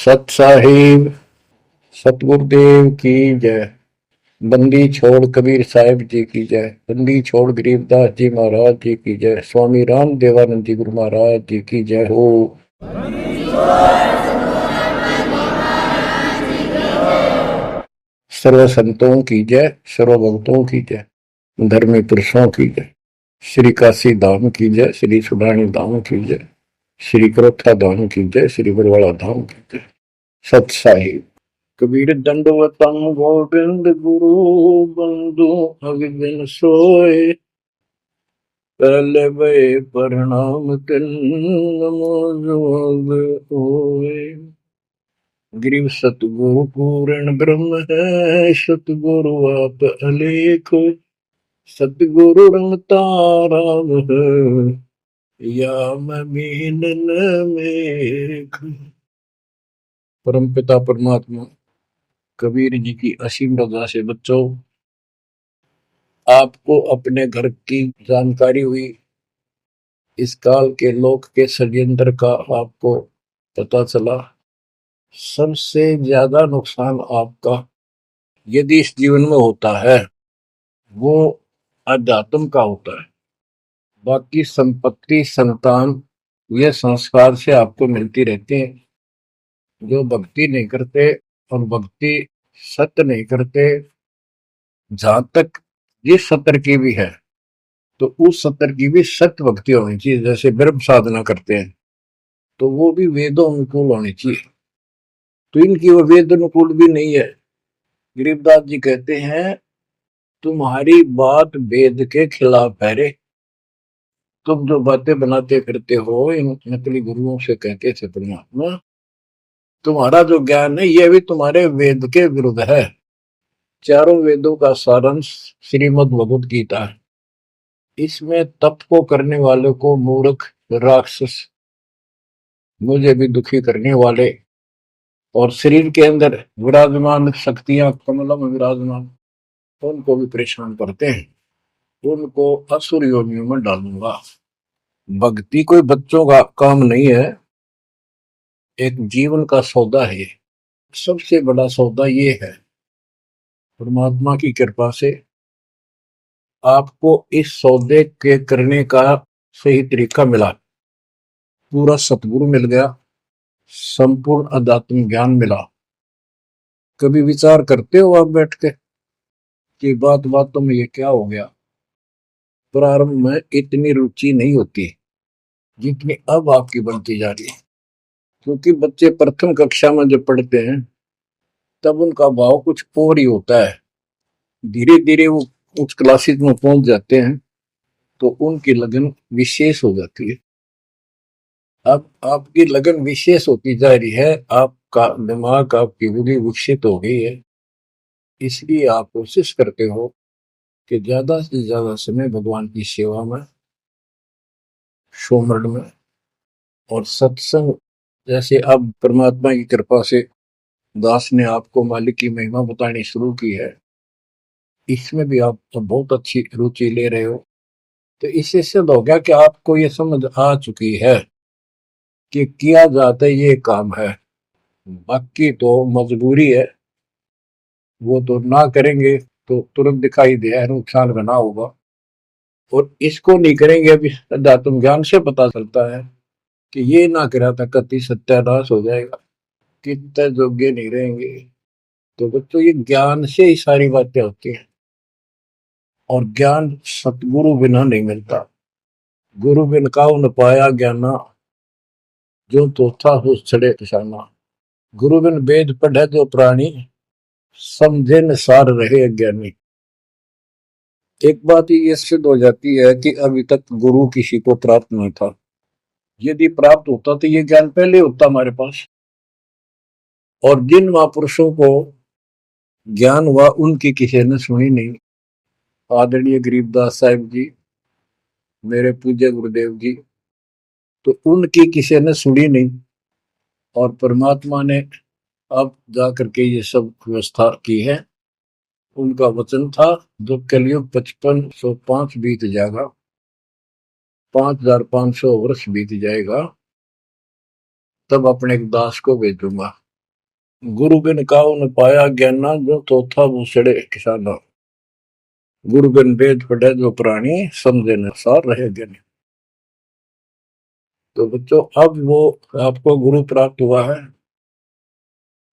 सत साहिब सतगुरुदेव की जय। बंदी छोड़ कबीर साहिब जी की जय। बंदी छोड़ गरीबदास जी महाराज जी की जय। स्वामी राम देवानंद जी गुरु महाराज जी की जय हो। सर्व संतों की जय, सर्व भक्तों की जय, धर्मी पुरुषों की जय। श्री काशी धाम की जय, श्री सुडानी धाम की जय, श्री करोथा धाम की जय, श्री बरवाड़ा धाम की जय। सत साहिब। कबीर दंडवतम गोविंद गुरु बंधु अगबिन सोए। पहले वे प्रणाम तिन नमो जोग होए। गिरिव सतगुरु पूर्ण ब्रह्म है, सतगुरु आप अलेख। सतगुरु रंग तारा है, या मैं मीनन मेघ। परम पिता परमात्मा कबीर जी की असीम रजा से बच्चों, आपको अपने घर की जानकारी हुई, इस काल के लोक के षड्यंत्र का आपको पता चला। सबसे ज्यादा नुकसान आपका यदि इस जीवन में होता है वो अध्यात्म का होता है। बाकी संपत्ति संतान ये संस्कार से आपको मिलती रहती है। जो भक्ति नहीं करते और भक्ति सत्य नहीं करते, जहां तक जिस सत्र की भी है तो उस सत्र की भी सत्य भक्ति होनी चाहिए। जैसे ब्रह्म साधना करते हैं तो वो भी वेदों अनुकूल होनी चाहिए, तो इनकी वो वेद अनुकूल भी नहीं है। गरीबदास जी कहते हैं तुम्हारी बात वेद के खिलाफ है रे। तुम जो बातें बनाते फिरते हो, इन नकली गुरुओं से कहते थे परमात्मा, तुम्हारा जो ज्ञान है यह भी तुम्हारे वेद के विरुद्ध है। चारों वेदों का सारांश श्रीमद् भगवद गीता है। इसमें तप को करने वाले को मूर्ख, राक्षस, मुझे भी दुखी करने वाले, और शरीर के अंदर विराजमान शक्तियां कमलों में विराजमान, उनको भी परेशान करते हैं, उनको असुर योनियों में डालूंगा। भक्ति कोई बच्चों का काम नहीं है, एक जीवन का सौदा है। सबसे बड़ा सौदा ये है, परमात्मा की कृपा से आपको इस सौदे के करने का सही तरीका मिला। पूरा सतगुरु मिल गया, संपूर्ण अध्यात्म ज्ञान मिला। कभी विचार करते हो आप बैठ के कि बातों में ये क्या हो गया? प्रारंभ में इतनी रुचि नहीं होती जितनी अब आपकी बनती जा रही है, क्योंकि बच्चे प्रथम कक्षा में जब पढ़ते हैं तब उनका भाव कुछ और ही होता है। धीरे धीरे वो उच्च क्लासेस में पहुंच जाते हैं तो उनकी लगन विशेष हो जाती है। अब आपकी लगन विशेष होती जा रही है, आपका दिमाग, आपकी बुद्धि विकसित हो गई है, इसलिए आप कोशिश करते हो कि ज्यादा से ज्यादा समय भगवान की सेवा में, सुमरन में और सत्संग। जैसे अब परमात्मा की कृपा से दास ने आपको मालिक की महिमा बतानी शुरू की है, इसमें भी आप तो बहुत अच्छी रुचि ले रहे हो। तो इससे सिद्ध हो गया कि आपको ये समझ आ चुकी है कि किया जाता ये काम है। बाकी तो मजबूरी है, वो तो ना करेंगे तो तुरंत दिखाई दे नुकसान बना होगा, और इसको नहीं करेंगे। अभी अध्यात्म ज्ञान से पता चलता है कि ये ना करा था कति सत्यानाश हो जाएगा, कितने योग्य नहीं रहेंगे। तो बच्चों ये ज्ञान से ही सारी बातें होती हैं, और ज्ञान सतगुरु बिना नहीं मिलता। गुरु बिन काऊ न पाया ज्ञाना, जो तो था हो छड़े किसाना। गुरु बिन वेद पढ़े जो प्राणी, समझे न सार रहे अज्ञानी। एक बात ये सिद्ध हो जाती है कि अभी तक गुरु किसी को प्राप्त नहीं था। यदि प्राप्त होता तो ये ज्ञान पहले होता हमारे पास। और जिन महापुरुषों को ज्ञान हुआ उनकी किसी ने सुनी नहीं। आदरणीय गरीबदास साहिब जी, मेरे पूज्य गुरुदेव जी, तो उनकी किसी ने सुनी नहीं, और परमात्मा ने अब जाकर के ये सब व्यवस्था की है। उनका वचन था जब कलयुग 5505 बीत जाएगा, 5500 वर्ष बीत जाएगा, तब अपने दास को भेजूंगा। गुरु बिन काऊ न पाया ज्ञाना, जो तोथा बूसड़े किसाना। गुरु बिन वेद पढ़े जो प्राणी, समझे न सार रहे ज्ञानी। तो बच्चों, अब वो आपको गुरु प्राप्त हुआ है।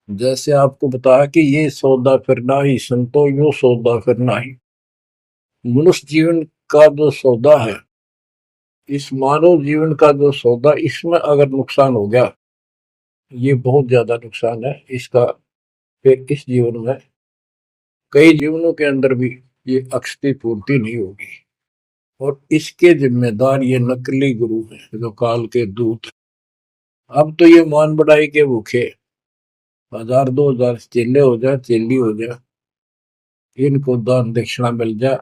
जैसे आपको बताया कि ये सौदा फिरना ही संतो, यो सौदा फिरना ही। मनुष्य जीवन का जो सौदा है, इस मानव जीवन का जो सौदा, इसमें अगर नुकसान हो गया, ये बहुत ज्यादा नुकसान है इसका। फिर इस जीवन में, कई जीवनों के अंदर भी ये अक्षती पूर्ति नहीं होगी। और इसके जिम्मेदार ये नकली गुरु हैं, जो काल के दूत। अब तो ये मान बढ़ाई के भूखे 1000-2000 चेले हो जाए, चेली हो जाए, इनको दान दक्षिणा मिल जाए,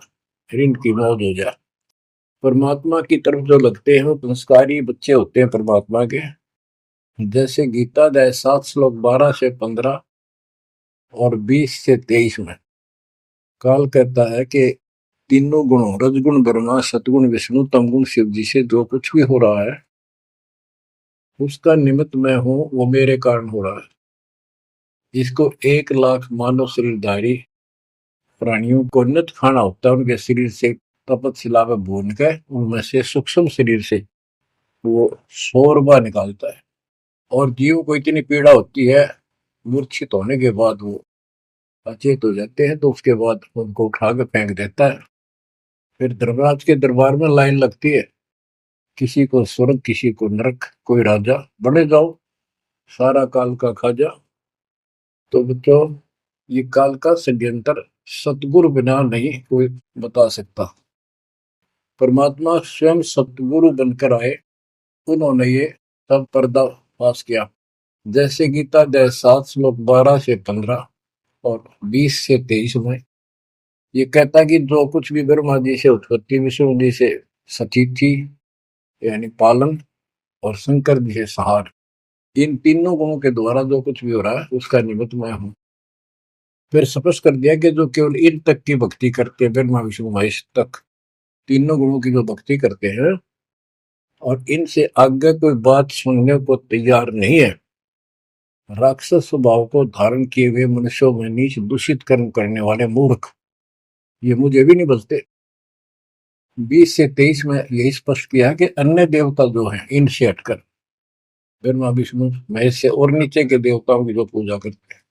इनकी मौज हो जाए। परमात्मा की तरफ जो लगते हैं वो संस्कारी बच्चे होते हैं परमात्मा के। जैसे गीता अध्याय 7 श्लोक 12 से 15 और 20 से 23 में काल कहता है कि तीनों गुणों, रजगुण ब्रह्मा, सतगुण विष्णु, तमगुण शिव जी से जो कुछ भी हो रहा है, उसका निमित्त मैं हूं, वो मेरे कारण हो रहा है। इसको 1 लाख मानव शरीरधारी प्राणियों को नित खाना होता है। उनके शरीर से तपतशिला में भून के, उनमें से सूक्ष्म शरीर से वो शोरबा निकालता है। और जीव को इतनी पीड़ा होती है, मूर्छित होने के बाद वो अचेत हो जाते हैं, तो उसके बाद उनको उठा के फेंक देता है। फिर धर्मराज के दरबार में लाइन लगती है, किसी को स्वर्ग, किसी को नरक, कोई राजा, बने जाओ, सारा काल का खाजा। तो बच्चों, ये काल का षड्यंत्र सतगुरु बिना नहीं कोई बता सकता। परमात्मा स्वयं सतगुरु बनकर आए, उन्होंने ये सब पर्दाफाश किया। जैसे गीता अध्याय 7 श्लोक 12 से 15 और 20 से 23 में ये कहता कि जो कुछ भी ब्रह्मा जी से उत्पत्ति, विष्णु जी से सतीथि यानी पालन, और शंकर जी से संहार, इन तीनों गुणों के द्वारा जो कुछ भी हो रहा है, उसका निमित्त मैं हूं। फिर स्पष्ट कर दिया कि जो केवल इन तक की भक्ति करते हैं, ब्रह्मा विष्णु महेश तक तीनों गुणों की जो भक्ति करते हैं, और इनसे आगे कोई बात सुनने को तैयार नहीं है, राक्षस स्वभाव को धारण किए हुए मनुष्यों में नीच दूषित कर्म करने वाले मूर्ख, ये मुझे भी नहीं बचते। 20 से 23 में यही स्पष्ट किया कि अन्य देवता जो हैं, इनसे हटकर ब्रह्मा विष्णु महेश से और नीचे के देवताओं की जो पूजा करते हैं,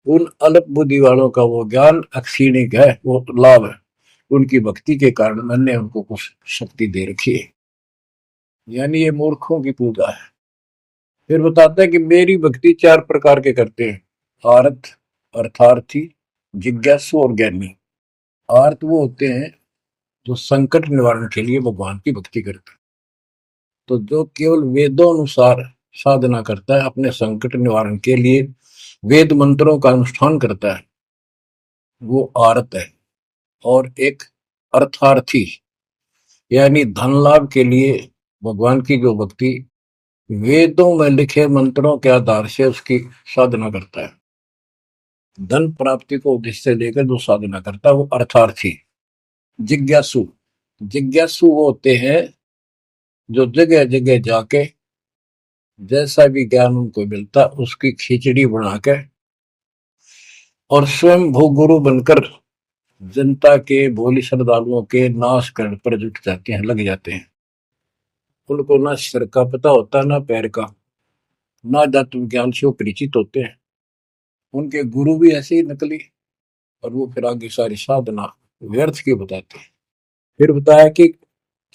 उन अल्प बुद्धि वालों का वो ज्ञान अक्षीणिक है, वो लाभ है। उनकी भक्ति के कारण मैंने उनको कुछ शक्ति दे रखी है, यानी ये मूर्खों की पूजा है। फिर बताता है कि मेरी भक्ति 4 प्रकार के करते हैं, आर्त, अर्थार्थी, जिज्ञासु और ज्ञानी। आर्त वो होते हैं जो संकट निवारण के लिए भगवान की भक्ति करते हैं। तो जो केवल वेदों अनुसार साधना करता है, अपने संकट निवारण के लिए वेद मंत्रों का अनुष्ठान करता है, वो आर्त है। और एक अर्थार्थी, यानी धन लाभ के लिए भगवान की जो भक्ति वेदों में लिखे मंत्रों के आधार से उसकी साधना करता है, धन प्राप्ति को उद्देश्य लेकर जो साधना करता है, वो अर्थार्थी। जिज्ञासु, जिज्ञासु वो होते हैं जो जगह जगह जाके जैसा भी ज्ञान उनको मिलता उसकी खिचड़ी बना के और स्वयं भूगुरु बनकर जनता के, भोली श्रद्धालुओं के नाश करने पर जुट जाते हैं, लग जाते हैं। उनको ना सिर का पता होता, ना पैर का, ना तत्व ज्ञान से वो परिचित होते हैं। उनके गुरु भी ऐसे ही नकली, और वो फिर आगे सारी साधना व्यर्थ की बताते हैं। फिर बताया कि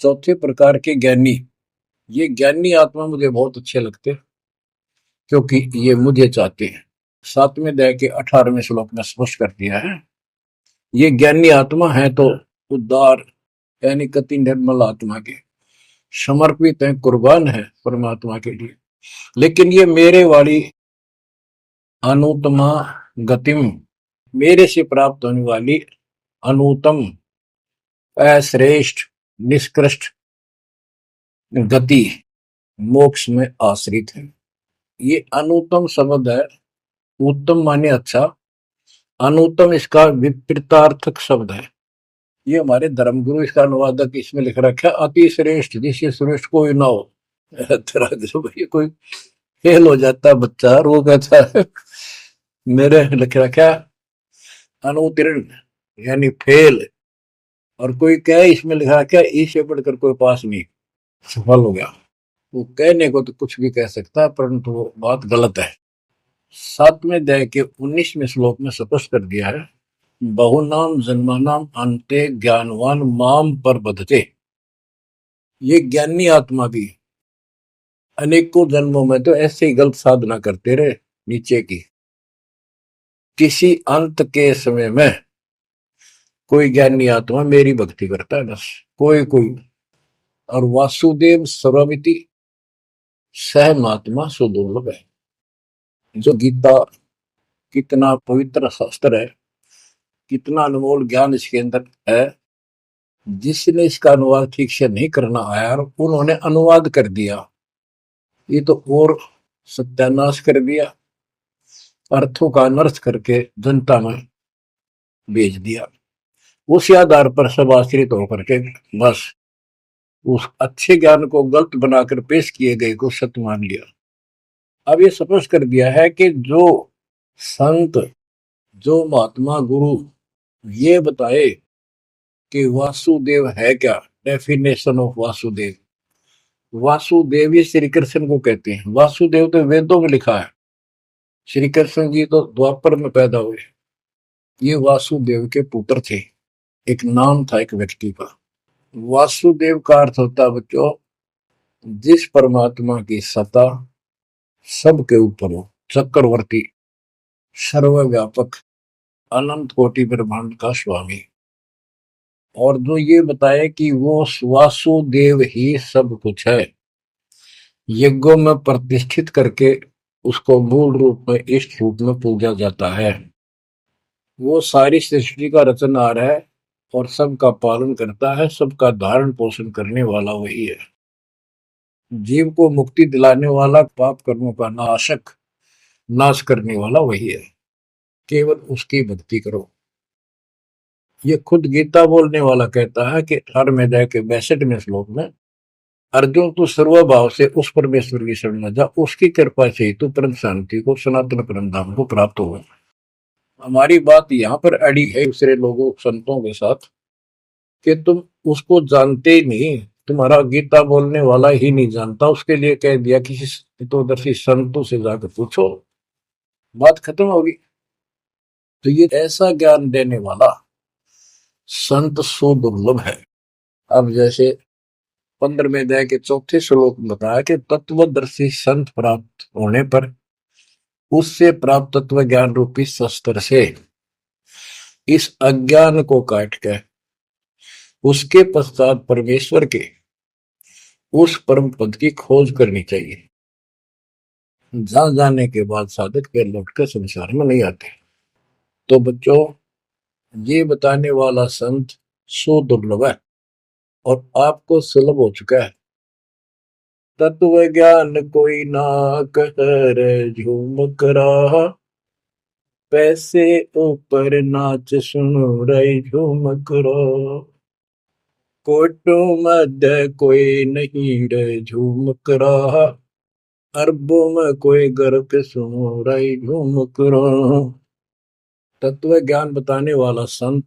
चौथे प्रकार के ज्ञानी, ये ज्ञानी आत्मा मुझे बहुत अच्छे लगते हैं, क्योंकि ये मुझे चाहते हैं। 7वें अध्याय के 18वें श्लोक में स्पष्ट कर दिया है, ये ज्ञानी आत्मा है तो उदार, यानी कति निर्मल आत्मा के, समर्पित है, कुर्बान है परमात्मा के लिए। लेकिन ये मेरे वाली अनुत्तमा गतिम, मेरे से प्राप्त होने वाली अनुत्तम, अश्रेष्ठ, निष्कृष्ट गति, मोक्ष में आश्रित है। ये अनुत्तम शब्द है, उत्तम माने अच्छा, अनुत्तम इसका विपरीतार्थक शब्द है। ये हमारे धर्मगुरु इसका अनुवादक इसमें लिख रखा है, अति श्रेष्ठ, जिससे श्रेष्ठ कोई ना हो। भाई कोई फेल हो जाता है बच्चा, और वो कहता है मेरे लिख रखा अनुत्तीर्ण यानी फेल, और कोई कहे इसमें लिखा क्या ई से पढ़कर कोई पास नहीं, सफल हो गया। वो कहने को तो कुछ भी कह सकता है, परंतु वो बात गलत है। 7वें अध्याय के 19वें श्लोक में स्पष्ट कर दिया है, बहुनाम जन्मानाम अंते ज्ञानवान माम पर बधते। ये ज्ञानी आत्मा भी अनेकों जन्मों में तो ऐसे ही गलत साधना करते रहे नीचे की, किसी अंत के समय में कोई ज्ञानी आत्मा मेरी भक्ति करता है, बस कोई कोई। और वासुदेव सर्वमिति सह महात्मा सुदुर्लभ है। जो गीता कितना पवित्र शास्त्र है, कितना अनमोल ज्ञान इसके अंदर है, जिसने इसका अनुवाद ठीक से नहीं करना आया और उन्होंने अनुवाद कर दिया, ये तो और सत्यानाश कर दिया, अर्थों का अनर्थ करके जनता में भेज दिया। उस आधार पर सब आश्रित होकर के बस उस अच्छे ज्ञान को गलत बनाकर पेश किए गए को सत्य मान लिया। अब ये स्पष्ट कर दिया है कि जो संत, जो महात्मा गुरु ये बताए कि वासुदेव है क्या, डेफिनेशन ऑफ वासुदेव। वासुदेव ही श्री कृष्ण को कहते हैं। वासुदेव तो वेदों में लिखा है, श्री कृष्ण जी तो द्वापर में पैदा हुए। ये वासुदेव के पुत्र थे, एक नाम था एक व्यक्ति का। वासुदेव का अर्थ होता बच्चों, जिस परमात्मा की सत्ता सबके ऊपर हो, चक्रवर्ती, सर्वव्यापक, अनंत कोटि ब्रह्मांड का स्वामी। और जो ये बताए कि वो वासुदेव ही सब कुछ है, यज्ञों में प्रतिष्ठित करके उसको मूल रूप में इष्ट रूप में पूजा जाता है। वो सारी सृष्टि का रचनहार है और सबका पालन करता है, सबका धारण पोषण करने वाला वही है। जीव को मुक्ति दिलाने वाला, पाप कर्मों का नाशक, नाश करने वाला वही है। केवल उसकी भक्ति करो। ये खुद गीता बोलने वाला कहता है कि 18वें अध्याय के 62वें श्लोक में, अर्जुन तू सर्वभाव से उस परमेश्वर की शरण में जा, उसकी कृपा से ही तू परम शांति को, सनातन परम धाम को प्राप्त होगा। हमारी बात यहाँ पर अड़ी है दूसरे लोगों संतों के साथ कि तुम उसको जानते ही नहीं, तुम्हारा गीता बोलने वाला ही नहीं जानता, उसके लिए कह दिया किसी हितोदर्शी संतों से जाकर पूछो, बात खत्म होगी। तो ये ऐसा ज्ञान देने वाला संत सुदुर्लभ है। अब जैसे 15वें अध्याय के 4थे श्लोक में बताया कि तत्वदर्शी संत प्राप्त होने पर उससे प्राप्त तत्व ज्ञान रूपी शस्त्र से इस अज्ञान को काट के उसके पश्चात परमेश्वर के उस परम पद की खोज करनी चाहिए। जहां जाने के बाद साधक फिर लौटकर संसार में नहीं आते। तो बच्चों, ये बताने वाला संत सुदुर्लभ है और आपको सुलभ हो चुका है। तत्व ज्ञान कोई ना कर झूमक रहा, पैसे ऊपर नाच सुनो रही झूमक रहा, कोटो मध्य कोई नहीं रे झूमक रहा, अरबों में कोई गर्क सुनो रही झूमक रहा। तत्व ज्ञान बताने वाला संत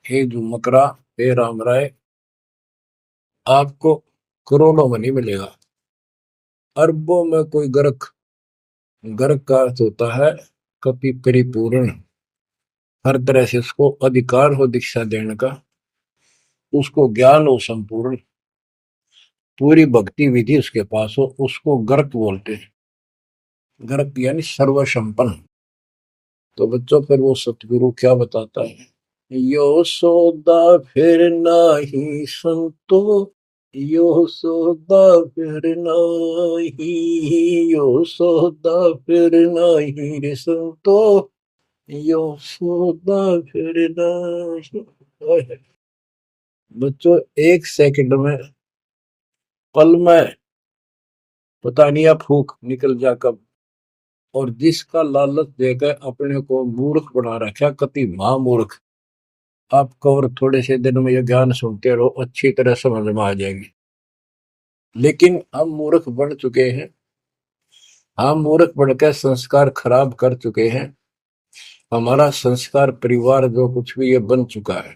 हे झूमकरा, हे राम राय, आपको करोड़ों में नहीं मिलेगा, अरबों में कोई गर्क। गर्क का अर्थ होता है कपि परिपूर्ण, हर तरह से उसको अधिकार हो दीक्षा देने का, उसको ज्ञान हो संपूर्ण, पूरी भक्ति विधि उसके पास हो, उसको गर्क बोलते हैं। गर्क यानी सर्वसंपन्न। तो बच्चों, फिर वो सतगुरु क्या बताता है, यो सौदा फिर नाही संतो, यो सौदा फिर नाही, यो सौदा फिर नाही रे संतो, यो सौदा फिर नाही। बच्चों, एक सेकंड में, पल में पता नहीं आप फूक निकल जा कब। और जिसका लालच देकर अपने को मूर्ख बना रखा, कति महामूर्ख, आपको और थोड़े से दिन में ये ज्ञान सुनते रहो, अच्छी तरह समझ में आ जाएगी। लेकिन हम मूर्ख बन चुके हैं, हम मूर्ख बनकर संस्कार खराब कर चुके हैं। हमारा संस्कार परिवार जो कुछ भी ये बन चुका है,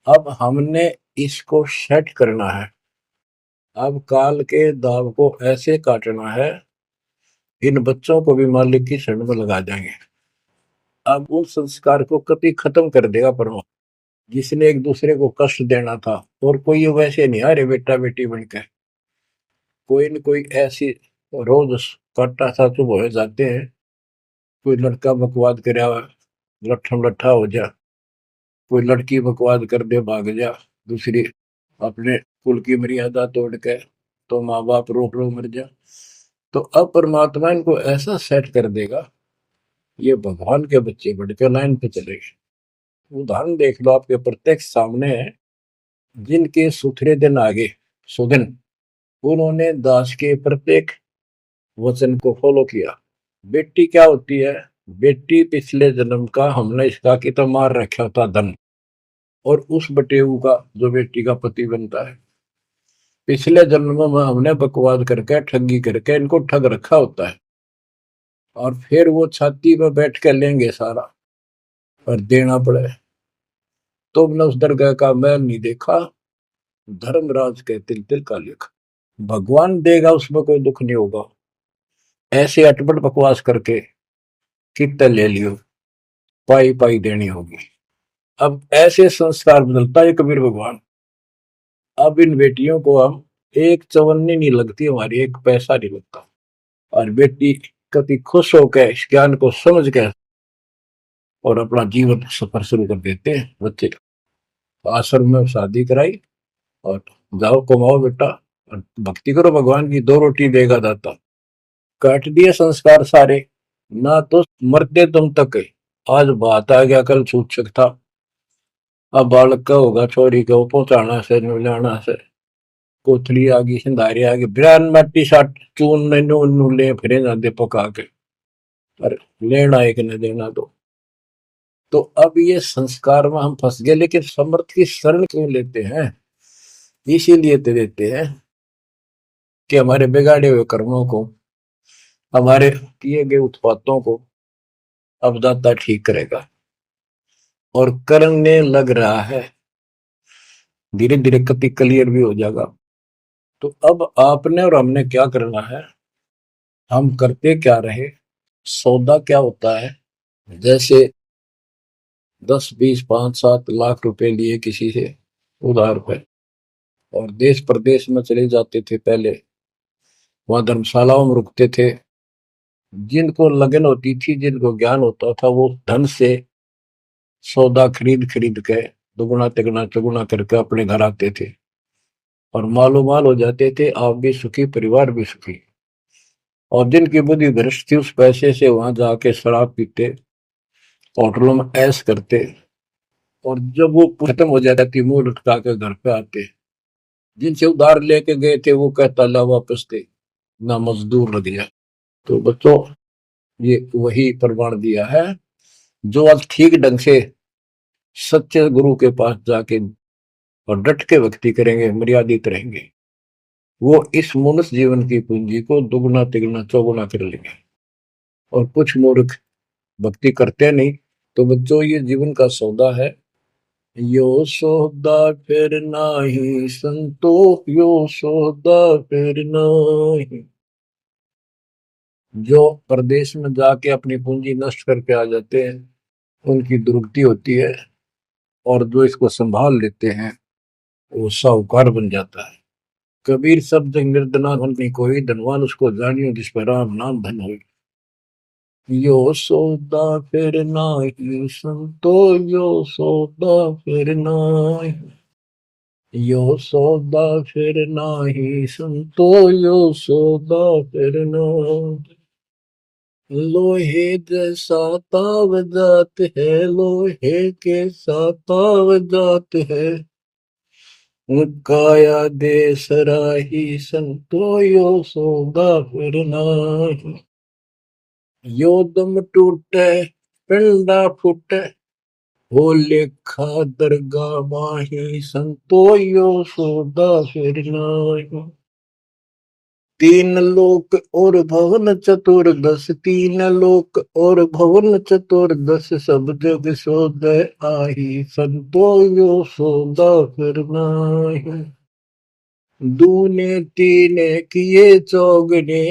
अब हमने इसको सेट करना है। अब काल के दाव को ऐसे काटना है, इन बच्चों को भी मालिक की शरण में लगा जाएंगे। अब उस संस्कार को कभी खत्म कर देगा परमात्मा। जिसने एक दूसरे को कष्ट देना था, और कोई वैसे नहीं आ रहे बेटा बेटी बनकर, कोई न कोई ऐसी रोज काटा सा चुप हो जाते हैं। कोई लड़का बकवाद करे, लट्ठम लट्ठा हो जा, कोई लड़की बकवाद कर दे भाग जा, दूसरी अपने कुल की मर्यादा तोड़ के तो माँ बाप रोक लो मर जा। तो अब परमात्मा इनको ऐसा सेट कर देगा, ये भगवान के बच्चे बढ़कर लाइन पे चलेंगे। उदाहरण देख लो, आपके प्रत्यक्ष सामने है। जिनके सुथरे दिन आगे सुदिन, उन्होंने दास के प्रत्येक वचन को फॉलो किया। बेटी क्या होती है? बेटी पिछले जन्म का हमने इसका कि तो मार रखा था धन, और उस बटेऊ का जो बेटी का पति बनता है, पिछले जन्म में हमने बकवाद करके ठगी करके इनको ठग रखा होता है। और फिर वो छाती में बैठ के लेंगे सारा और देना पड़े। तुमने उस दरगाह का मैल नहीं देखा, धर्मराज के तिल तिल का लेखा। भगवान देगा, उसमें कोई दुख नहीं होगा। ऐसे अटपट बकवास करके कितना ले लियो, पाई पाई देनी होगी। अब ऐसे संस्कार बदलता है कबीर भगवान। अब इन बेटियों को हम एक चवन्नी नहीं लगती हमारी, एक पैसा नहीं लगता। और बेटी कति खुश होकर इस ज्ञान को समझ के और अपना जीवन सफर शुरू कर देते हैं। बच्चे आश्रम में शादी कराई और जाओ कमाओ बेटा और भक्ति करो भगवान की, दो रोटी देगा दाता। काट दिए संस्कार सारे, ना तो मरते तुम तक। आज बात आ गया, कल छूट सकता। अब बालक का होगा, छोरी को पहुंचाना से लाना से, कोथली आ गई, सिंधारी आ गई, बिरान माटी साट चून नून ले फिरे जाते पका के, और लेना एक न देना दो। तो अब ये संस्कार में हम फंस गए। लेकिन समर्थ की शरण क्यों लेते हैं? इसीलिए तो देते हैं कि हमारे बिगाड़े हुए कर्मों को, हमारे किए गए उत्पातों को अब दाता ठीक करेगा। और करने लग रहा है, धीरे धीरे कति क्लियर भी हो जाएगा। तो अब आपने और हमने क्या करना है, हम करते क्या रहे। सौदा क्या होता है? जैसे 10, 20, 5, 7 लाख रुपए लिए किसी से उधार पे, और देश प्रदेश में चले जाते थे। पहले वहां धर्मशालाओं में रुकते थे। जिनको लगन होती थी, जिनको ज्ञान होता था, वो धन से सौदा खरीद खरीद के दुगुना तिगुना चौगुना करके अपने घर आते थे, और मालो माल हो जाते थे। आप भी सुखी, परिवार भी सुखी। और जिनकी बुद्धि भ्रष्ट थी, उस पैसे से वहां जाके शराब पीते, होटलों में ऐश करते, और जब वो खत्म हो जाती थी, मुंह लटका के घर पे आते। जिनसे उधार लेके गए थे, वो कहता ला वापस थे, ना मजदूर लग गया। तो बच्चों, ये वही प्रमाण दिया है। जो आज ठीक ढंग से सच्चे गुरु के पास जाके और डट के भक्ति करेंगे, मर्यादित रहेंगे, वो इस मनुष्य जीवन की पूंजी को दुगुना तिगुना चौगुना कर लेंगे। और कुछ मूर्ख भक्ति करते नहीं। तो बच्चों, ये जीवन का सौदा है। यो सौदा फिर नाही संतो, यो सौदा फिर नाही। जो प्रदेश में जाके अपनी पूंजी नष्ट करके आ जाते हैं, उनकी दुर्गति होती है। और जो इसको संभाल लेते हैं, वो साहूकार बन जाता है। कबीर शब्द निर्धना धन नहीं कोई, धनवान उसको जानियो जिस पर राम नाम धन हो। यो सौदा फिर नाही संतो, यो सौदा फिर नाही, यो सौदा फिर नाही संतो, यो सौदा फिर नाही। लोहे जैसा ताव जात है, लोहे के साथ ताव जात है, काया दे सराही संतो, यो सौदा फिर नाही। यो दम टूटे पिंडा फूटे, हो लेखा दरगाह माही संतो, यो सौदा फिर नाही। तीन लोक और भवन चतुर्दश, तीन लोक और भवन चतुर्दश, सब जग सोदय आही, संतो यो सौदा फिर नाहि। दूने तीने किए चौगने,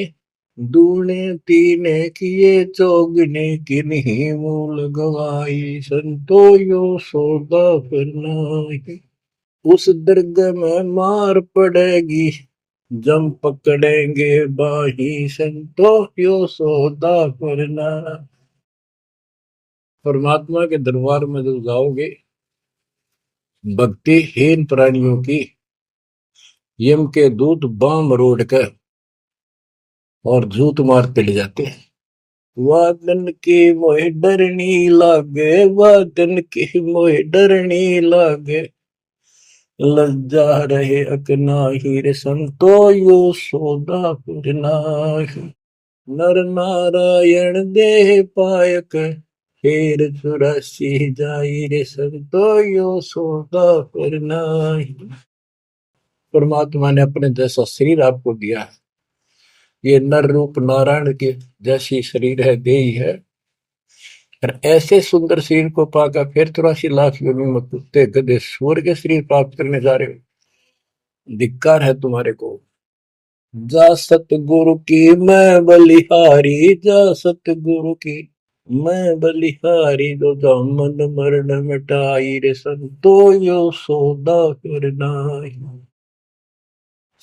दूने तीने किए चौगने, किन्हीं मूल गवाई, संतो यो सौदा फिर नाहि। उस दर्ग में मार पड़ेगी, जम पकड़ेंगे बाही, संतो यो सौदा करना। परमात्मा के दरबार में जब जाओगे, भक्तिहीन प्राणियों की यम के दूत बाम रोड कर और झूठ मारते ले जाते हैं। वादन की मोह डरनी लागे, वादन की मोह डरनी लागे, लज्जा रहे अकनाही, रे संतो यो सौदा फिरनाही। नर नारायण देह पायक, फेर 84 जाई, रे संतो यो सौदा फिरनाही। परमात्मा ने अपने जैसा शरीर आपको दिया है, ये नर रूप नारायण के जैसी शरीर है, देही है, और ऐसे सुंदर शरीर को पाकर फिर 84 लाख योनि में कुत्ते गधे सूअर के शरीर प्राप्त करने जा रहे हो, धिक्कार है तुम्हारे को। जा सतगुरु की मैं बलिहारी, जा सतगुरु की मैं बलिहारी, जो जामन मरण मिटाई, रे संतो यो सौदा करनाई।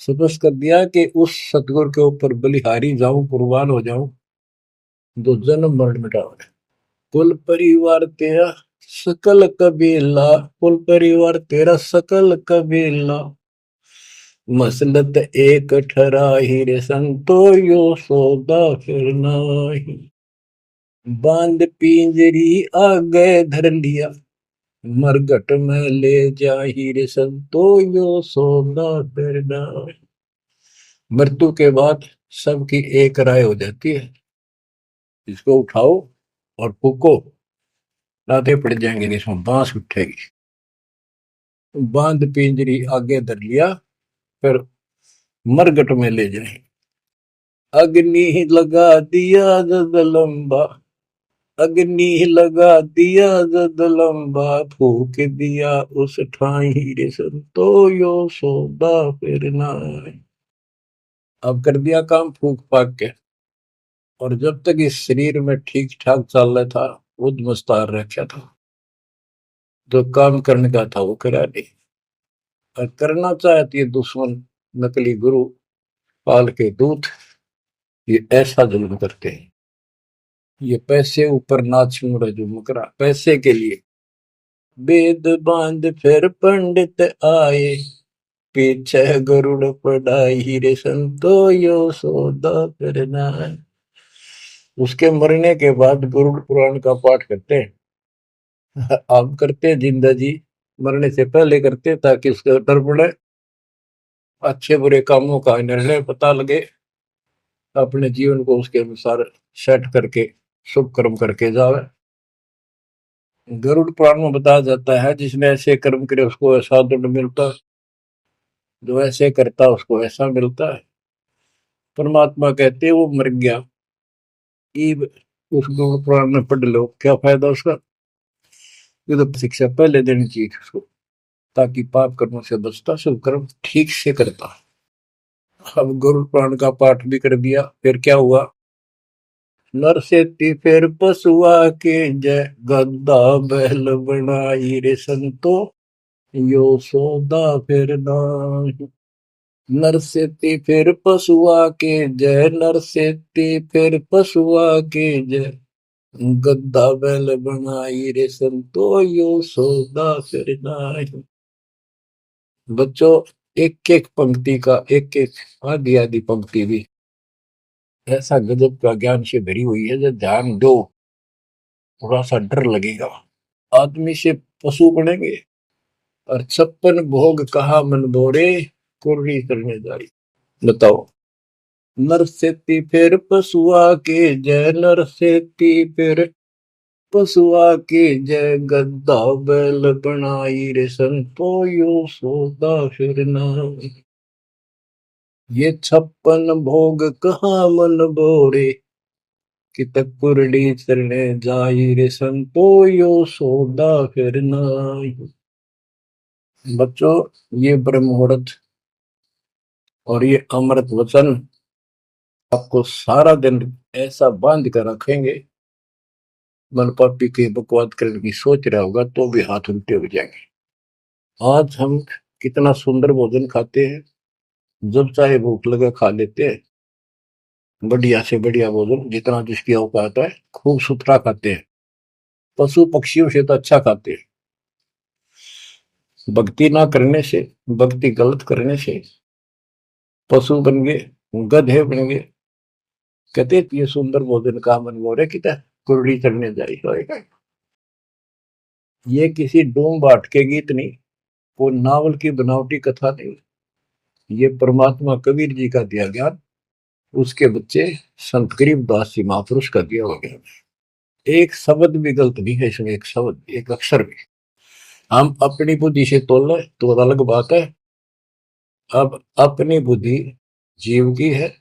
सपस कर दिया कि उस सतगुरु के ऊपर बलिहारी जाऊं, कुर्बान हो जाऊं, जो जन्म मरण मिटावे। कुल परिवार तेरा सकल कबीला, कुल परिवार तेरा सकल कबीला, मसलत एक ठराही, रे संतो यो सौदा फिरनाही। बांध पिंजरी आगे धर लिया, मरघट में ले जाही, रे संतो यो सौदा फिरनाही। मृत्यु के बाद सबकी एक राय हो जाती है, इसको उठाओ और फूको, रातें पड़ जाएंगे, इसमें बांस उठेगी। बांध पिंजरी आगे धर लिया, फिर मरघट में ले जाए। अग्नि लगा दिया जद लंबा, अग्नि लगा दिया जद लंबा, फूक दिया उस ठाई, रे संतो यो सौदा फिरना। अब कर दिया काम फूक फाक के, और जब तक इस शरीर में ठीक ठाक चल रहा था, उद मुस्तार रखा था, जो काम करने का था वो करा नहीं, और करना चाहती है दुश्मन नकली गुरु पाल के दूत, ये ऐसा जुल्म करते हैं। ये पैसे ऊपर नाच रहे जो मुकरा पैसे के लिए। वेद बांध फिर पंडित आए, पीछे गरुड़ पढ़ाई, रे संतो यो सौदा करना। उसके मरने के बाद गरुड़ पुराण का पाठ करते हैं, आप करते हैं जिंदा जी, मरने से पहले करते ताकि उसका डर पड़े, अच्छे बुरे कामों का निर्णय पता लगे, अपने जीवन को उसके अनुसार सेट करके शुभ कर्म करके जावे। गरुड़ पुराण में बताया जाता है, जिसने ऐसे कर्म करे उसको ऐसा दंड मिलता है, जो ऐसे करता उसको ऐसा मिलता है। परमात्मा कहते वो मर गया, ईब उस गरुड़ पुराण में पढ़ लो, क्या फायदा उसका। ये तो शिक्षा पहले देनी चाहिए उसको, ताकि पाप कर्मों से बचता, शुभ कर्म ठीक से करता। अब गरुड़ पुराण का पाठ भी कर दिया, फिर क्या हुआ। नर सेती फिर पशुआ के जय, गद्दा बैल बनाई, रे संतो यो सौदा फिर नाहि। नर सेती फिर पशुआ के जय, नर सेती फिर पशुआ के जय, गद्दा बैल बनाई, रे संतो यो सौदा फिर नाहि। बच्चों, एक एक पंक्ति का एक एक आधी आधी पंक्ति भी ऐसा गजब का ज्ञान से भरी हुई है, जो ध्यान दो थोड़ा सा डर लगेगा। आदमी से पशु बनेंगे, और 56 भोग कहा मन बोरे, कुर्री करने जारी। बताओ। नर सेती फिर पशुआ के जय, नर सेती फिर पशुआ के जय, गद्दा बैल बनाई, रे संतो यो सौदा फिर नाहि। ये 56 भोग कहाँ मन बोरे, कि तक कुरडी चरणे जाई रे संतो यो सौदा फिर नाई। बच्चों, ये ब्रह्म मुहूर्त और ये अमृत वचन आपको सारा दिन ऐसा बांध कर रखेंगे, मन पापी के बकवाद करने की सोच रहा होगा तो भी हाथ उल्टे हो जाएंगे। आज हम कितना सुंदर भोजन खाते हैं, जब चाहे भूख लगे खा लेते हैं, बढ़िया से बढ़िया भोजन जितना जिसकी औकात है खूब सुथरा खाते हैं, पशु पक्षियों से तो अच्छा खाते हैं। भक्ति ना करने से, भक्ति गलत करने से पशु बन गए, गधे बन गए। कहते ये सुंदर भोजन का मन हो रहे कितना कुरड़ी चढ़ने जाए होएगा। ये किसी डोम बाट के गीत नहीं, वो नावल की बनावटी कथा नहीं, ये परमात्मा कबीर जी का दिया ज्ञान, उसके बच्चे संत गरीबदास जी महापुरुष का दिया हुआ ज्ञान। एक शब्द भी गलत नहीं है इसमें, एक शब्द एक अक्षर भी। हम अपनी बुद्धि से तोल तो अलग बात है। अब अपनी बुद्धि जीव की है,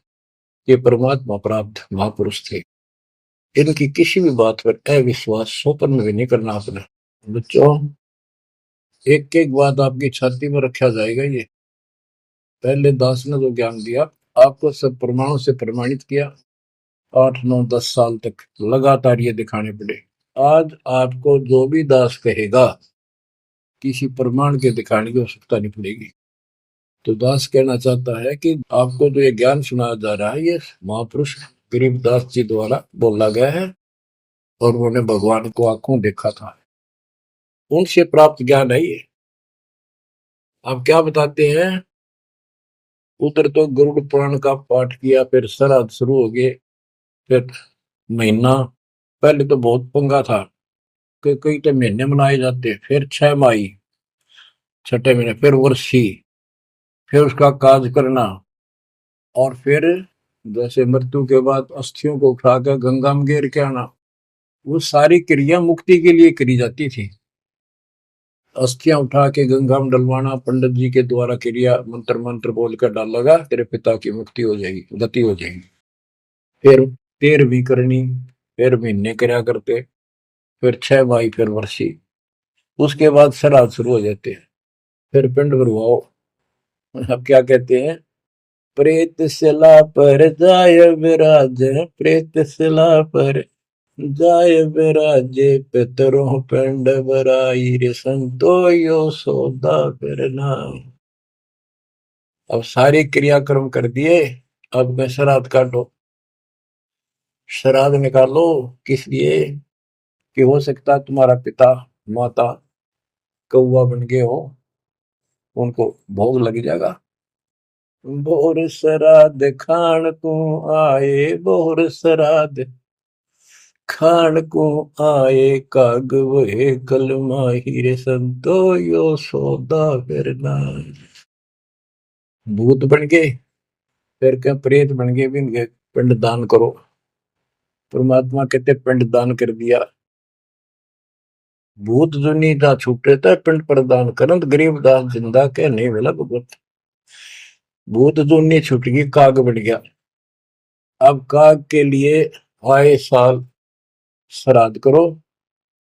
ये परमात्मा प्राप्त महापुरुष थे, इनकी किसी भी बात पर अविश्वास सोपन में भी नहीं करना अपने। बच्चों, एक एक बात आपकी छाती में रखा जाएगा। ये पहले दास ने जो ज्ञान दिया आपको सब प्रमाणों से प्रमाणित किया, 8 9 10 साल तक लगातार ये दिखाने पड़े। आज आपको जो भी दास कहेगा किसी प्रमाण के दिखाने की आवश्यकता नहीं पड़ेगी। तो दास कहना चाहता है कि आपको जो ये ज्ञान सुनाया जा रहा है ये महापुरुष गरीबदास जी द्वारा बोला गया है, और उन्होंने भगवान को आंखों देखा था, उनसे प्राप्त ज्ञान है ये। आप क्या बताते हैं, उधर तो गरुड़ पुराण का पाठ किया, फिर श्राद्ध शुरू हो गए, फिर महीना, पहले तो बहुत पंगा था कि कई तो महीने मनाए जाते, फिर 6 माही, छठे महीने, फिर वर्षी, फिर उसका काज करना, और फिर जैसे मृत्यु के बाद अस्थियों को उठाकर गंगा में गेर के आना। वो सारी क्रिया मुक्ति के लिए करी जाती थी। अस्थियां उठा के गंगा में डलवाना, पंडित जी के द्वारा क्रिया मंत्र मंत्र बोलकर डालेगा, तेरे पिता की मुक्ति हो जाएगी, गति हो जाएगी। फिर 13वीं करनी, फिर महीने करया करते, फिर 6 माही, फिर वर्षी, उसके बाद श्राद्ध शुरू हो जाते हैं, फिर पिंड भरवाओ। अब क्या कहते हैं, प्रेत शिला पर जाय विराज, प्रेत शिला पर जाय विराजे, पितरों पिंड भराई रे संतो यो सौदा करना। अब सारे क्रियाक्रम कर दिए, अब मैं श्राद्ध काटो। श्राद्ध निकालो किस लिए, कि हो सकता है तुम्हारा पिता माता कौवा बन गए हो, उनको भोग लग जाएगा। बोर श्राद्ध खान को आए, बोर श्राद्ध खान को आए, काग वहे कल माहिर संतो यो सौदा करना। भूत बन गए, फिर क्या प्रेत बन गए, भी पिंड दान करो। परमात्मा कहते पिंड दान कर दिया, भूत जो नहीं था छूटे था पिंड प्रदान करंत, गरीबदास जिंदा के नहीं मिला भगवत। भूत जो नहीं छूट गई, काग बन गया। अब काग के लिए आए साल श्राद्ध करो,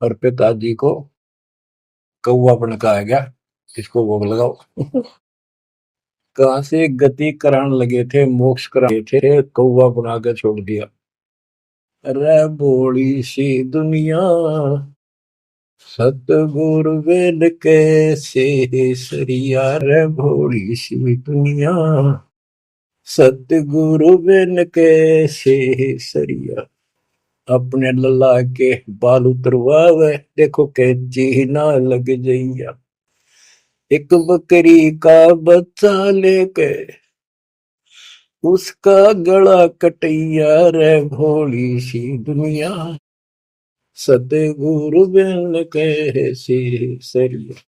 और पिताजी को कौवा बन का आ गया, इसको भोग लगाओ। कहां से गति कराने लगे थे, मोक्ष कराने थे, कौवा बना के छोड़ दिया। अरे भोली सी दुनिया, सतगुरु वेद कैसे सरिया, रे भोली सी दुनिया, सतगुरु वेद कैसे सरिया। अपने लल्ला के बाल उतरवावे, देखो कैची ना लग जइया। एक बकरी का बच्चा लेके उसका गला कटैया, रे भोली सी दुनिया, सतगुरु बिन कैसे सरिया।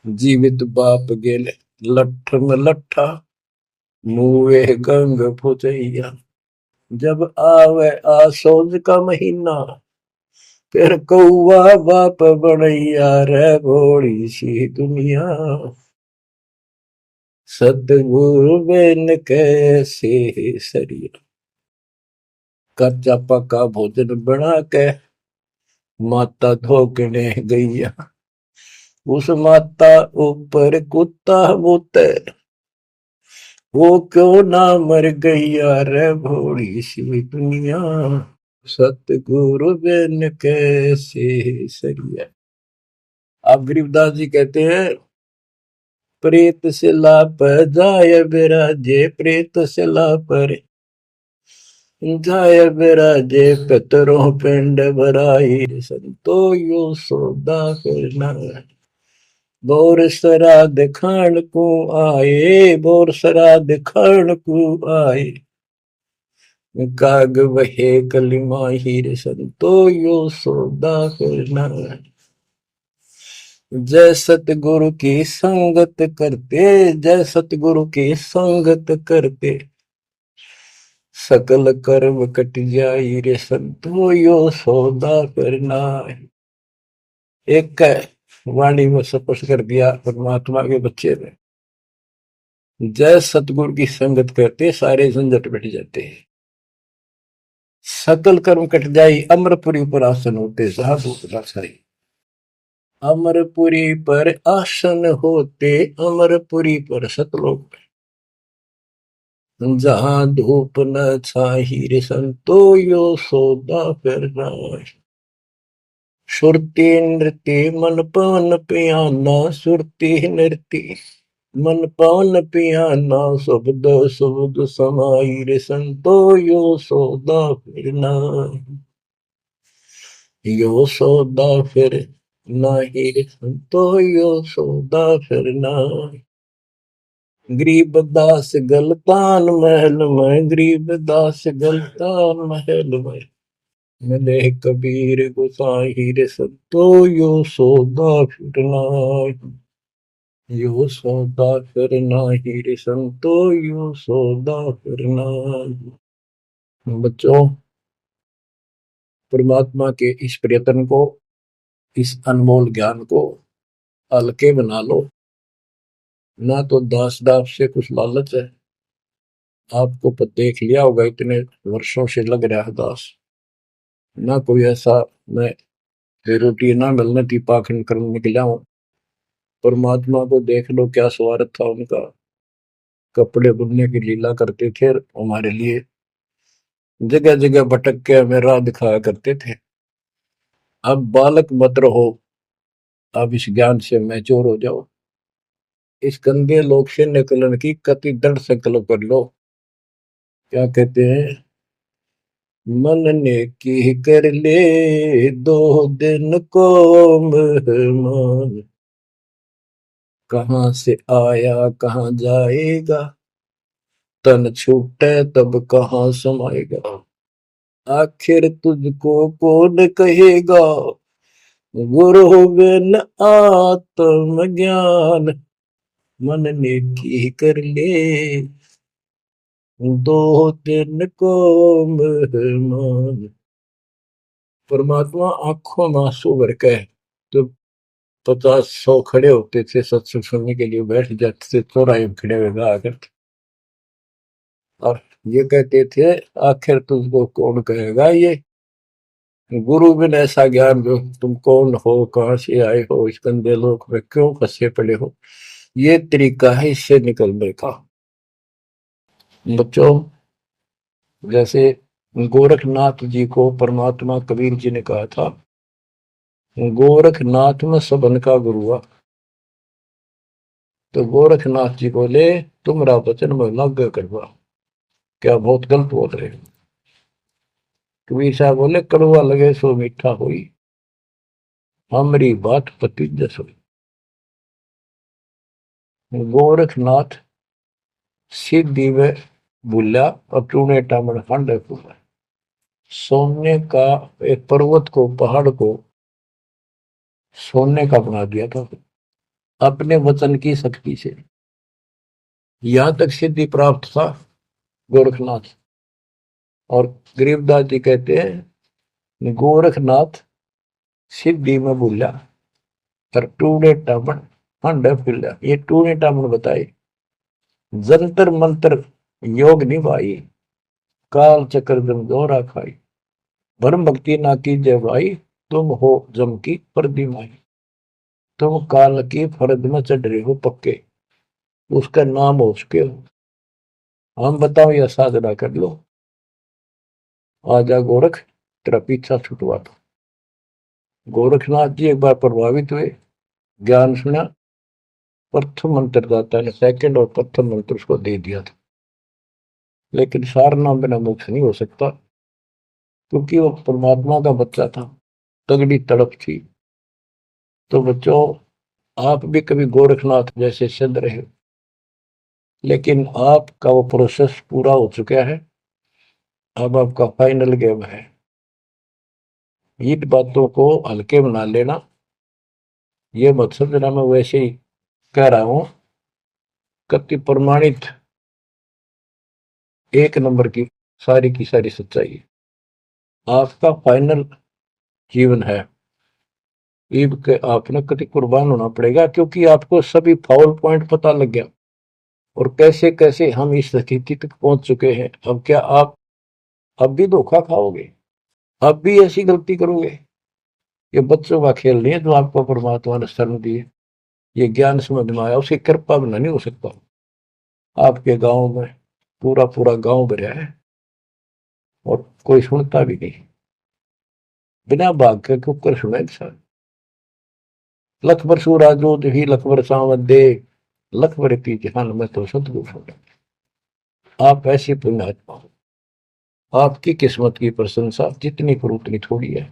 जीवित बाप गेले लठ में लट्ठा, मुए गंग फुचैया। जब आवे आसोज का महीना, फिर कौआ बाप बनैया, रे भोली सी दुनिया। सतगुरु बिन कैसे सरिया। कच्चा पक्का भोजन बना के माता धोकने गैया, उस माता ऊपर कुत्ता बोते, वो क्यों ना मर गैया रे भोली सी दुनिया। सतगुरु बिन कैसे सरिया। आप गरीबदास जी कहते हैं, प्रेत शिला पर जाय बिराजे, प्रेत शिला पर जाय बिराजे, पितरों पिंड भराई, संतो यो सौदा करना। बोर श्राद्ध खान को आए, बोर श्राद्ध खान को आए, काग वहे कलिमा हीर, संतो यो सौदा करना। जय सतगुरु की संगत करते, जय सतगुरु की संगत करते, सकल कर्म कट जाई रे संतो यो सौदा करना। एक वाणी में स्पष्ट कर दिया परमात्मा के बच्चे ने, जय सतगुरु की संगत करते सारे झंझट मिट जाते हैं, सकल कर्म कट जाई, अमरपुरी पर आसन होते साधु रासाई। अमरपुरी पर आसन होते, अमरपुरी पर सतलोक, जहां धूप न छाही रे संतो यो सौदा करना। सुरती नृत्य मन पवन पियाना, सुरती नृत्य मन पवन पियाना, शब्द शब्द समाई रे संतो यो सौदा फिरना। यो सौदा फिर नाही रे संतो यो सौदा फिरना। गरीबदास गलतान महल में, गरीबदास गलतान महल में, मिले कबीर गुसाई रे संतो यो सौदा फिरना। यो सौदा फिरना ही रे संतो यो सौदा फिरना। बच्चों, परमात्मा के इस प्रयत्न को, इस अनमोल ज्ञान को हल्के बना लो। ना तो दास दास से कुछ लालच है, आपको देख लिया होगा इतने वर्षों से लग रहा है दास, ना कोई ऐसा मैं रोटी ना मिलने थी पाखंड करने निकला हूं। परमात्मा को देख लो क्या स्वार्थ था उनका, कपड़े बुनने की लीला करते थे हमारे लिए, जगह जगह भटक के हमें राह दिखाया करते थे। अब बालक मत रहो, अब इस ज्ञान से मैच्योर हो जाओ, इस गंदे लोक से निकलने की कति दृढ़ संकल्प कर लो। क्या कहते हैं, मन ने की कर ले 2 दिन को मेहमान, कहां से आया कहां जाएगा, तन छूटे तब कहां समाएगा। आखिर तुझको कौन कहेगा, गुरु बिन आत्म ज्ञान, मन ने की कर ले 2 दिन को मेहमान। परमात्मा आंखों में आंसू भर के तो 50-100 खड़े होते थे सत्संग सुनने के लिए, बैठ जाते थे चौराहे में खड़े हुए गा करते, और ये कहते थे आखिर तुझको कौन कहेगा, ये गुरु बिन ऐसा ज्ञान जो तुम कौन हो, कहां से आए हो, इस गंदे लोक में क्यों फंसे पड़े हो, ये तरीका है इससे निकलने का। बच्चों, जैसे गोरखनाथ जी को परमात्मा कबीर जी ने कहा था, गोरखनाथ में सबन का गुरु हुआ, तो गोरखनाथ जी बोले तुमरा वचन में लग करवा, क्या बहुत गलत बोल रहे हो। कबीर साहब बोले कड़वा लगे सो मीठा हुई, हमारी बात पति जस हुई। गोरखनाथ सीधी में भूला, अपने टामण खंड फूला, सोने का एक पर्वत को, पहाड़ को सोने का बना दिया था अपने वचन की शक्ति से। यहां तक सिद्धि प्राप्त था गोरखनाथ। और गरीबदास जी कहते हैं गोरखनाथ सिद्धि में भूला और टूणे टामण खंड फूला। ये टूणे टामण बताए जंतर मंत्र योग निभाई, काल चक्र जमजोरा खाई, भरम भक्ति ना कीजिए भाई, तुम हो जम की प्रतिमाई। तुम काल की फर्ज में चढ़ रहे हो पक्के, उसका नाम हो चुके हो। हम बताओ या साधना कर लो, आजा गोरख तेरा पीछा छुटवा दो। गोरखनाथ जी एक बार प्रभावित हुए, ज्ञान सुना, प्रथम मंत्र दाता ने सेकंड और प्रथम मंत्र उसको दे दिया था। लेकिन सार नाम बिना मोक्ष नहीं हो सकता, क्योंकि वो परमात्मा का बच्चा था, तगड़ी तड़प थी। तो बच्चों, आप भी कभी गोरखनाथ जैसे सिद्ध रहे, लेकिन आपका वो प्रोसेस पूरा हो चुका है। अब आपका फाइनल गेम है। इन बातों को हल्के बना लेना, ये मत समझना मैं वैसे ही कह रहा हूं। कति प्रमाणित एक नंबर की सारी सच्चाई है। आपका फाइनल जीवन है, ईब के आपने कति कुर्बान होना पड़ेगा, क्योंकि आपको सभी फाउल पॉइंट पता लग गया और कैसे कैसे हम इस स्थिति तक पहुंच चुके हैं। अब क्या आप अब भी धोखा खाओगे? अब भी ऐसी गलती करोगे? ये बच्चों का खेल नहीं है जो आपको परमात्मा ने शरण दी है। ये ज्ञान समझ में आया, उसकी कृपा बिना नहीं हो सकता। आपके गांव में पूरा पूरा गांव भरा है और कोई सुनता भी नहीं। बिना भाग के कुकर सुने इंसान। लख बर सूराजो ही लख बर सावन दे, लख बर की जहान में तो सदगुरु सुने। आप ऐसी पुण्यात्मा हो, आपकी किस्मत की प्रशंसा जितनी करूं उतनी थोड़ी है।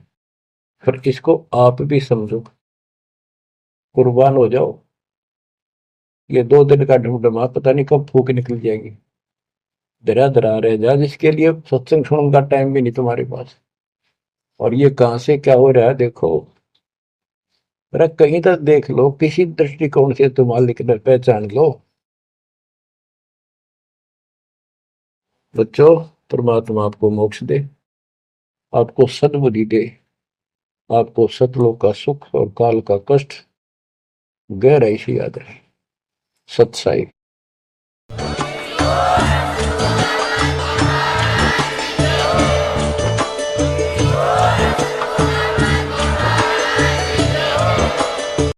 फिर इसको आप भी समझो, कुर्बान हो जाओ। ये 2 दिन का ढमढमा पता नहीं कब फूक निकल जाएगी। धरा धरा रह जा, जिसके लिए सत्संग सुनने का टाइम भी नहीं तुम्हारे पास। और ये कहां से क्या हो रहा है देखो, जरा कहीं तक देख लो, किसी दृष्टिकोण से तुम मालिक ने पहचान लो। बच्चों, परमात्मा आपको मोक्ष दे, आपको सद्बुद्धि दे, आपको सतलोक का सुख और काल का कष्ट गहराई से याद रहे। सत्साई।